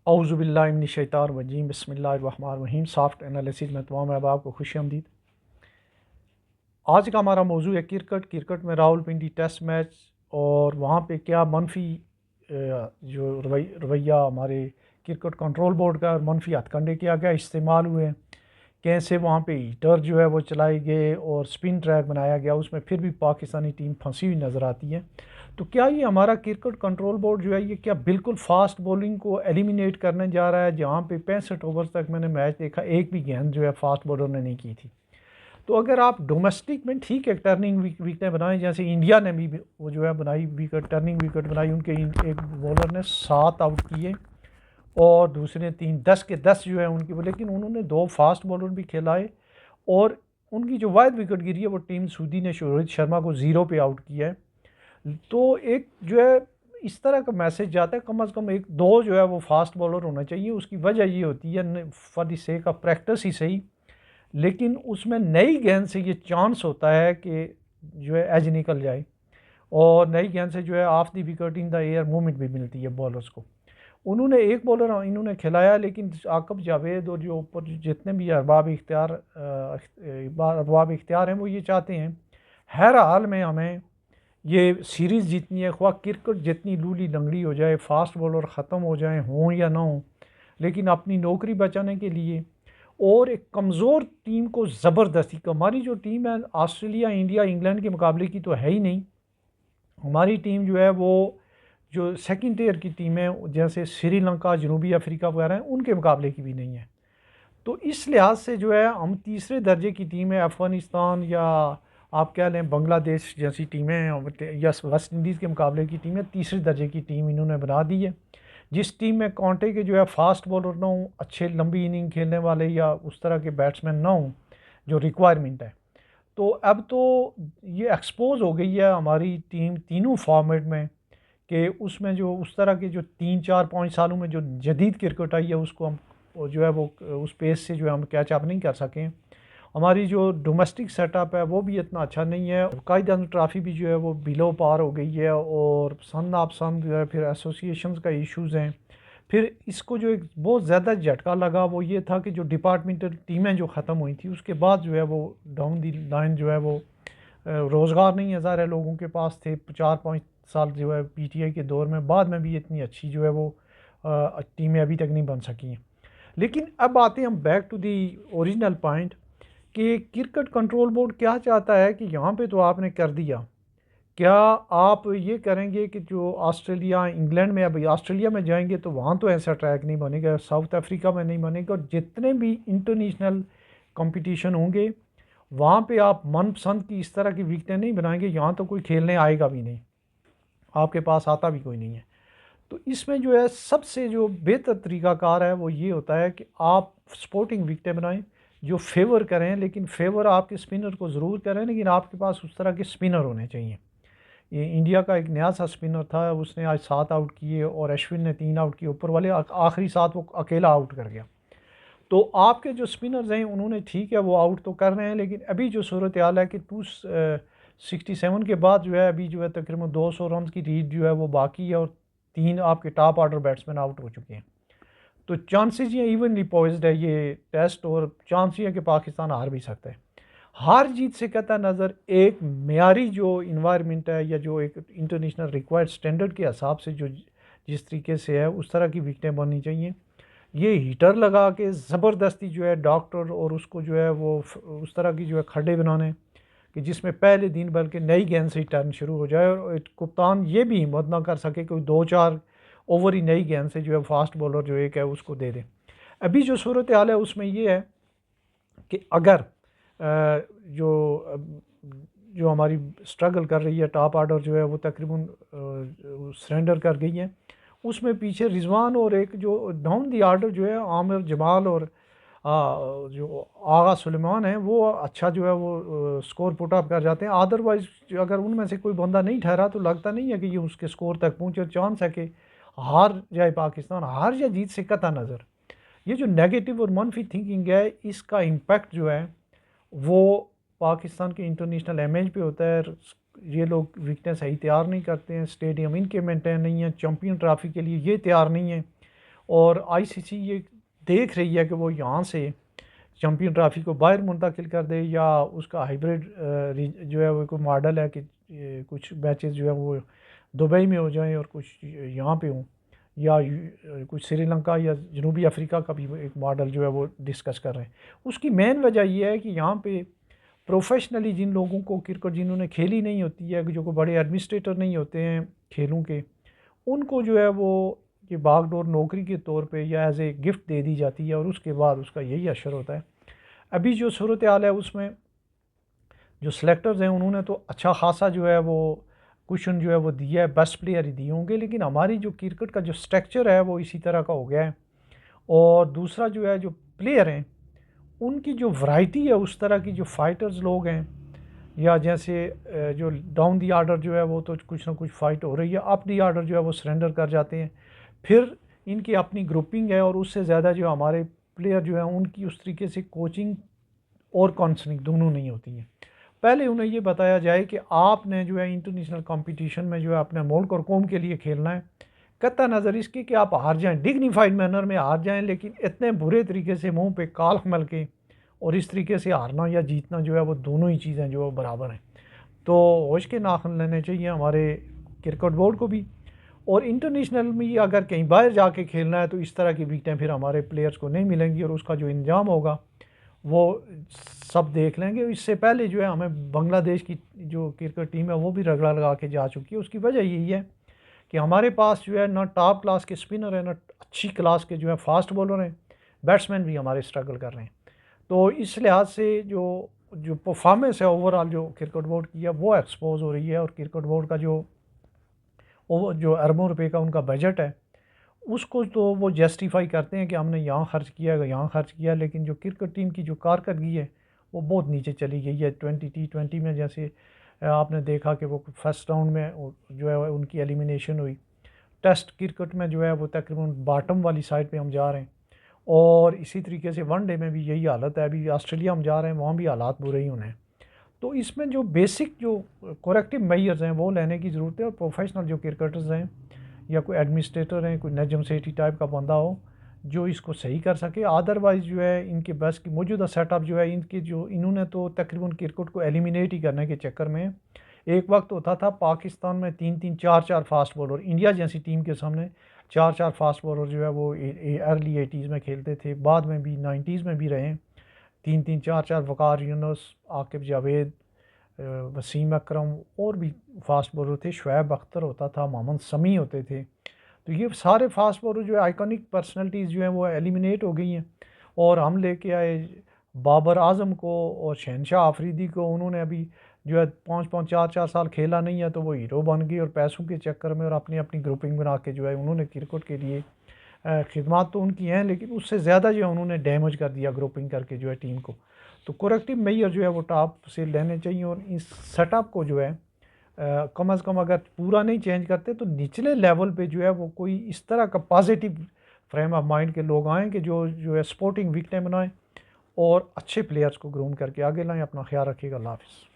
औज़ुबिल्लाहिमिनश्शैतानिर्रजीम बिस्मिल्लाहिर्रहमानिर्रहीम। Soft analysis में तमाम अहबाब को खुश आमदीद। आज का हमारा मौजू है क्रिकेट में रावलपिंडी टेस्ट मैच और वहाँ पे क्या मनफी जो रवैया हमारे क्रिकेट कंट्रोल बोर्ड का मनफी हथकंडे क्या क्या इस्तेमाल हुए, कैसे वहाँ पे हीटर जो है वो चलाए गए और स्पिन ट्रैक बनाया गया, उसमें फिर भी पाकिस्तानी टीम फंसी हुई नज़र आती है। तो क्या ये हमारा क्रिकेट कंट्रोल बोर्ड जो है ये क्या बिल्कुल फास्ट बॉलिंग को एलिमिनेट करने जा रहा है, जहाँ पे 65 ओवर तक मैंने मैच देखा एक भी गेंद जो है फास्ट बॉलर ने नहीं की थी। तो अगर आप डोमेस्टिक में ठीक है टर्निंग विकेटें बनाई, जैसे इंडिया ने भी वो जो है बनाई विकेट, टर्निंग विकेट बनाई, उनके एक बॉलर ने 7 आउट किए और दूसरे ने 3, 10 के 10 जो है उनकी, लेकिन उन्होंने 2 फास्ट बॉलर भी खिलाए और उनकी जो वाहिद विकेट गिरी है वो टीम सूदी ने रोहित शर्मा को 0 पे आउट किया है। तो एक जो है इस तरह का मैसेज जाता है, कम से कम एक दो जो है वो फास्ट बॉलर होना चाहिए। उसकी वजह ये होती है for the sake of practice ही सही, लेकिन उसमें नई गेंद से ये चांस होता है कि जो है एज निकल जाए और नई गेंद से जो है of the wicket in the air movement भी मिलती है बॉलर्स को। उन्होंने एक बॉलर इन्होंने खिलाया, लेकिन आकब जावेद और जो ऊपर जितने भी अरबाब इख्तियार हैं वो ये चाहते हैं हर हाल में हमें ये सीरीज़ जीतनी है, ख्वाह क्रिकेट जितनी लूली लंगड़ी हो जाए, फास्ट बॉलर ख़त्म हो जाए, हों या ना हों, लेकिन अपनी नौकरी बचाने के लिए और एक कमज़ोर टीम को ज़बरदस्ती, हमारी जो टीम है ऑस्ट्रेलिया, इंडिया, इंग्लैंड के मुकाबले की तो है ही नहीं। हमारी टीम जो है वो जो सेकंड टियर की टीमें जैसे श्रीलंका, जनूबी अफ्रीका वगैरह हैं, उनके मुकाबले की भी नहीं है। तो इस लिहाज से जो है हम तीसरे दर्जे की टीम है, अफ़गानिस्तान या आप कह लें बांग्लादेश जैसी टीमें या वेस्ट इंडीज़ के मुकाबले की टीमें तीसरे दर्जे की टीम इन्होंने बना दी है। जिस टीम में कांटे के जो है फास्ट बॉलर ना हों, अच्छे लंबी इनिंग खेलने वाले या उस तरह के बैट्समैन ना हों जो रिक्वायरमेंट है, तो अब तो ये एक्सपोज हो गई है हमारी टीम तीनों फॉर्मेट में कि उसमें जो उस तरह के जो 3, 4, 5 सालों में जो जदीद क्रिकेट आई है उसको हम जो है वो उस पेस से जो है हम कैच अप नहीं कर सकें। हमारी जो डोमेस्टिक सेटअप है वो भी इतना अच्छा नहीं है। कायदा ट्रॉफ़ी भी जो है वो बिलो पार हो गई है और सन आप सन जो है फिर एसोसिएशंस का इश्यूज़ हैं। फिर इसको जो एक बहुत ज़्यादा झटका लगा वो ये था कि जो डिपार्टमेंटल टीमें जो ख़त्म हुई थी उसके बाद जो है वो डाउन दी लाइन जो है वो रोज़गार नहीं है, ज़ाहिर है लोगों के पास थे 4-5 साल जो है पीटीआई के दौर में, बाद में भी इतनी अच्छी जो है वो टीमें अभी तक नहीं बन सकी हैं। लेकिन अब आते हैं हम back to the original point कि क्रिकेट कंट्रोल बोर्ड क्या चाहता है कि यहाँ पे तो आपने कर दिया, क्या आप ये करेंगे कि जो ऑस्ट्रेलिया, इंग्लैंड में, अभी ऑस्ट्रेलिया में जाएंगे तो वहाँ तो ऐसा ट्रैक नहीं बनेगा, साउथ अफ्रीका में नहीं बनेगा, और जितने भी इंटरनेशनल कंपटीशन होंगे वहाँ पे आप मनपसंद की इस तरह की विकेटें नहीं बनाएंगे, यहाँ तो कोई खेलने आएगा भी नहीं, आपके पास आता भी कोई नहीं है। तो इसमें जो है सबसे जो बेहतर तरीक़ाकार है वो ये होता है कि आप स्पोर्टिंग विकेटें बनाएं जो फेवर करें, लेकिन फेवर आपके स्पिनर को ज़रूर करें, लेकिन आपके पास उस तरह के स्पिनर होने चाहिए। ये इंडिया का एक नया सा स्पिनर था, उसने आज 7 आउट किए और अश्विन ने 3 आउट किए, ऊपर वाले आखिरी 7 वो अकेला आउट कर गया। तो आपके जो स्पिनर्स हैं उन्होंने ठीक है वो आउट तो कर रहे हैं, लेकिन अभी जो सूरत हाल है कि 267 के बाद जो है अभी जो है तकरीबन 200 रन की रीड जो है वो बाकी है और 3 आपके टॉप ऑर्डर बैट्समैन आउट हो चुके हैं। तो चांसेस ये इवनली पॉइज्ड है ये टेस्ट, और चांस ये है कि पाकिस्तान हार भी सकता है। हार जीत से कहता नज़र एक मेयारी जो इन्वायरमेंट है या जो एक इंटरनेशनल रिक्वायर्ड स्टैंडर्ड के हिसाब से जो जिस तरीके से है उस तरह की विकेटें बननी चाहिए। ये हीटर लगा के ज़बरदस्ती जो है डॉक्टर और उसको जो है वो उस तरह की जो है खड्डे बनाने कि जिसमें पहले दिन बल्कि नई गेंद से ही टर्न शुरू हो जाए और कप्तान ये भी हिम्मत ना कर सके कोई 2-4 ओवर ही नई गेंद से जो है फास्ट बॉलर जो एक है उसको दे दे। अभी जो सूरत हाल है उसमें ये है कि अगर जो हमारी स्ट्रगल कर रही है टॉप ऑर्डर जो है वो तकरीबन सरेंडर कर गई है, उसमें पीछे रिजवान और एक जो डाउन दी ऑर्डर जो है आमिर जमाल और जो आगा सुलेमान है वो अच्छा जो है वो स्कोर पुट अप कर जाते हैं। अदरवाइज अगर उनमें से कोई बंदा नहीं ठहरा तो लगता नहीं है कि ये उसके स्कोर तक पहुँचे, चांस है कि हार जाए पाकिस्तान, हार या जीत से कता नज़र। ये जो नेगेटिव और मनफी थिंकिंग है इसका इम्पैक्ट जो है वो पाकिस्तान के इंटरनेशनल इमेज पे होता है। ये लोग विकेटें सही तैयार नहीं करते हैं, स्टेडियम इनके मेंटेन नहीं है, चैम्पियन ट्रॉफी के लिए ये तैयार नहीं है, और आईसीसी ये देख रही है कि वो यहाँ से चैम्पियन ट्रॉफी को बाहर मुंतकिल कर दे, या उसका हाइब्रिड जो है वो कोई मॉडल है कि कुछ मैचेस जो है वो दुबई में हो जाएं और कुछ यहाँ पे हों, या कुछ श्रीलंका या जनूबी अफ्रीका का भी एक मॉडल जो है वो डिस्कस कर रहे हैं। उसकी मेन वजह ये है कि यहाँ पे प्रोफेशनली जिन लोगों को क्रिकेट जिन्होंने खेली नहीं होती है, जो को बड़े एडमिनिस्ट्रेटर नहीं होते हैं खेलों के, उनको जो है वो ये बागडोर नौकरी के तौर पे या एज ए गिफ्ट दे दी जाती है, और उसके बाद उसका यही असर होता है। अभी जो सूरत हाल है उसमें जो सेलेक्टर्स हैं उन्होंने तो अच्छा खासा जो है वो कुशन जो है वो दिया है, बेस्ट प्लेयर ही दिए होंगे, लेकिन हमारी जो क्रिकेट का जो स्ट्रक्चर है वो इसी तरह का हो गया है। और दूसरा जो है जो प्लेयर हैं उनकी जो वैरायटी है, उस तरह की जो फाइटर्स लोग हैं, या जैसे जो डाउन दी आर्डर जो है वो तो कुछ ना कुछ फाइट हो रही है, अप दी आर्डर जो है वो सरेंडर कर जाते हैं। फिर इनकी अपनी ग्रुपिंग है, और उससे ज़्यादा जो हमारे प्लेयर जो हैं उनकी उस तरीके से कोचिंग और काउंसलिंग दोनों नहीं होती हैं। पहले उन्हें ये बताया जाए कि आपने जो है इंटरनेशनल कंपटीशन में जो है अपने मुल्क और कौम के लिए खेलना है, कत्ता नज़र इसके कि आप हार जाएं, डिग्निफाइड मैनर में हार जाएं, लेकिन इतने बुरे तरीके से मुंह पे काल मल के और इस तरीके से हारना या जीतना जो है वो दोनों ही चीज़ें जो है बराबर हैं। तो होश के नाखुन लेने चाहिए हमारे क्रिकेट बोर्ड को भी। और इंटरनेशनल में अगर कहीं बाहर जाके खेलना है तो इस तरह की विकटें फिर हमारे प्लेयर्स को नहीं मिलेंगी, और उसका जो इंजाम होगा वो सब देख लेंगे। इससे पहले जो है हमें बांग्लादेश की जो क्रिकेट टीम है वो भी रगड़ा लगा के जा चुकी है। उसकी वजह यही है कि हमारे पास जो है ना टॉप क्लास के स्पिनर हैं, ना अच्छी क्लास के जो है फास्ट बॉलर हैं, बैट्समैन भी हमारे स्ट्रगल कर रहे हैं। तो इस लिहाज से जो जो परफॉर्मेंस है ओवरऑल जो क्रिकेट बोर्ड की है वो एक्सपोज हो रही है, और क्रिकेट बोर्ड का जो अरबों रुपए का उनका बजट है उसको तो वो जस्टिफाई करते हैं कि हमने यहाँ खर्च किया है, यहाँ खर्च किया, लेकिन जो क्रिकेट टीम की जो कारकर्दगी है वो बहुत नीचे चली गई है। T20 में जैसे आपने देखा कि वो फर्स्ट राउंड में जो है उनकी एलिमिनेशन हुई। टेस्ट क्रिकेट में जो है वो तकरीबन बॉटम वाली साइड पे हम जा रहे हैं, और इसी तरीके से वनडे में भी यही हालत है। अभी ऑस्ट्रेलिया हम जा रहे हैं, वहाँ भी हालात बुरे ही होने हैं। तो इसमें जो बेसिक जो करेक्टिव मेजर्स हैं वो लेने की ज़रूरत है, और प्रोफेशनल जो क्रिकेटर्स हैं या कोई एडमिनिस्ट्रेटर हैं, कोई नजम सेठी टाइप का बंदा हो जो इसको सही कर सके। अदरवाइज़ जो है इनके बस की मौजूदा सेटअप जो है इनकी जो इन्होंने तो तकरीबन क्रिकेट को एलिमिनेट ही करने के चक्कर में, एक वक्त होता था पाकिस्तान में 3-3 4-4 फास्ट बॉलर, इंडिया जैसी टीम के सामने 4-4 फास्ट बॉलर जो है वो अर्ली 80s में खेलते थे, बाद में भी 90s में भी रहे। 3-3 4-4 वकार यूनुस, आकिब जावेद, वसीम अकरम और भी फास्ट बॉलर थे, शुएब अख्तर होता था, मोहम्मद शमी होते थे। तो ये सारे फास्ट बॉलर जो है आइकॉनिक पर्सनैलिटीज़ जो हैं वो एलिमिनेट हो गई हैं, और हम लेके आए बाबर आजम को और शहनशाह आफरीदी को। उन्होंने अभी जो है 5-5 4-4 साल खेला नहीं है, तो वो हीरो बन गई, और पैसों के चक्कर में और अपनी अपनी ग्रुपिंग बना के जो है उन्होंने क्रिकेट के लिए खिदमत तो उनकी हैं, लेकिन उससे ज़्यादा जो है उन्होंने डैमेज कर दिया ग्रुपिंग करके जो है टीम को। तो करेक्टिव मेजर जो है वो टॉप से लेने चाहिए, और इस सेटअप को जो है कम अज़ कम अगर पूरा नहीं चेंज करते तो निचले लेवल पे जो है वो कोई इस तरह का पॉजिटिव फ्रेम ऑफ माइंड के लोग आएँ कि जो है स्पोर्टिंग विकटें बनाएं और अच्छे प्लेयर्स को ग्रूम करके आगे लाएं। अपना ख्याल रखिएगा। अल्लाह हाफ़िज़।